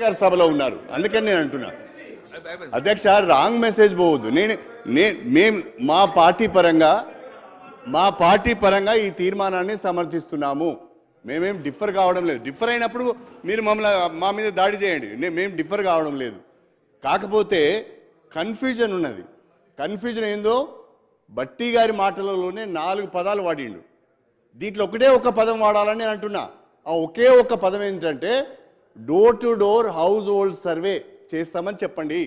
గారు సభలో ఉన్నారు, అందుకని నేను అంటున్నా అధ్యక్ష రాంగ్ మెసేజ్ పోవద్దు. మేము మా పార్టీ పరంగా ఈ తీర్మానాన్ని సమర్థిస్తున్నాము. మేమేం డిఫర్ కావడం లేదు. డిఫర్ అయినప్పుడు మీరు మా మీద దాడి చేయండి, మేము డిఫర్ కావడం లేదు. కాకపోతే కన్ఫ్యూజన్ ఉన్నది. కన్ఫ్యూజన్ ఏందో బట్టి గారి మాటలలోనే 4 పదాలు వాడిండు. దీంట్లో ఒకటే ఒక పదం వాడాలని నేను అంటున్నా. ఆ ఒకే ఒక పదం ఏంటంటే door to door household survey చేస్తామని చెప్పండి.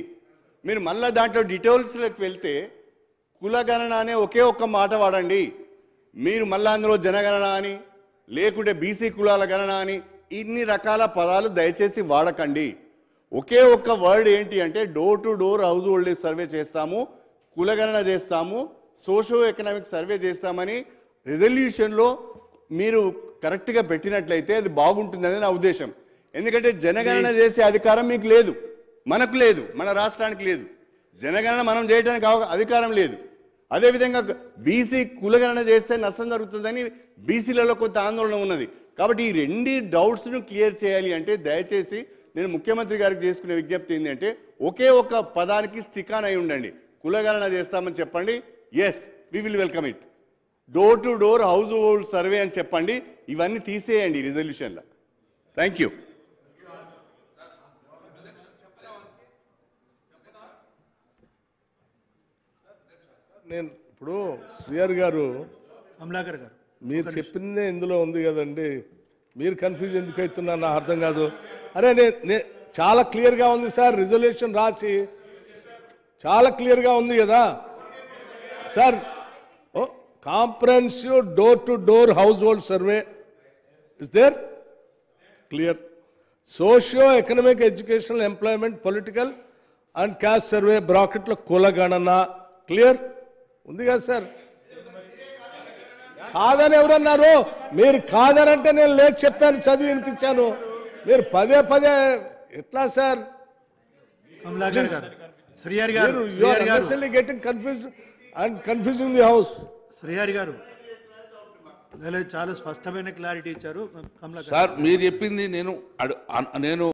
మీరు మళ్ళీ దాంట్లో డీటెయిల్స్లోకి వెళ్తే కులగణన అనే ఒకే ఒక్క మాట వాడండి. మీరు మళ్ళీ అందులో జనగణన అని లేకుంటే బీసీ కులాల గణన అని ఇన్ని రకాల పదాలు దయచేసి వాడకండి. ఒకే ఒక్క వర్డ్ ఏంటి అంటే door to door household survey చేస్తాము, కులగణన చేస్తాము, సోషో ఎకనామిక్ సర్వే చేస్తామని రెజల్యూషన్లో మీరు కరెక్ట్గా పెట్టినట్లయితే అది బాగుంటుందని నా ఉద్దేశం. ఎందుకంటే జనగణన చేసే అధికారం మీకు లేదు, మనకు లేదు, మన రాష్ట్రానికి లేదు. జనగణన మనం చేయడానికి అధికారం లేదు. అదేవిధంగా బీసీ కులగణన చేస్తే నష్టం జరుగుతుందని బీసీలలో కొంత ఆందోళన ఉన్నది. కాబట్టి ఈ 2 డౌట్స్ను క్లియర్ చేయాలి అంటే దయచేసి నేను ముఖ్యమంత్రి గారికి చేసుకునే విజ్ఞప్తి ఏంటంటే ఒకే ఒక్క పదానికి స్టిక్ ఆన్ అయి ఉండండి. కులగణన చేస్తామని చెప్పండి, yes we will welcome it. Door to door household survey అని చెప్పండి. ఇవన్నీ తీసేయండి రిజల్యూషన్లో. Thank you. నేను ఇప్పుడు శ్రీహరి గారు కమలాకర్ గారు మీరు చెప్పిందే ఇందులో ఉంది కదండి, మీరు కన్ఫ్యూజ్ ఎందుకు అవుతున్నారు నాకు అర్థం కాదు. అరే చాలా క్లియర్గా ఉంది సార్, రిజల్యూషన్ రాసి చాలా క్లియర్గా ఉంది కదా sir. Comprehensive door to door household survey is there clear. Socio economic educational employment political and caste survey బ్రాకెట్లో కులగణన క్లియర్ ఉంది కదా సార్. కాదని ఎవరన్నారు? మీరు కాదనంటే నేను లేదు చెప్పాను, చదివి వినిపించాను. మీరు పదే పదే ఎట్లా సార్? కమలాకర్ గారు, శ్రీహరి గారు, getting confuse and confusing the house. Srihari గారు చాలా స్పష్టమైన క్లారిటీ ఇచ్చారు. కమలాకర్ సార్ మీరు చెప్పింది నేను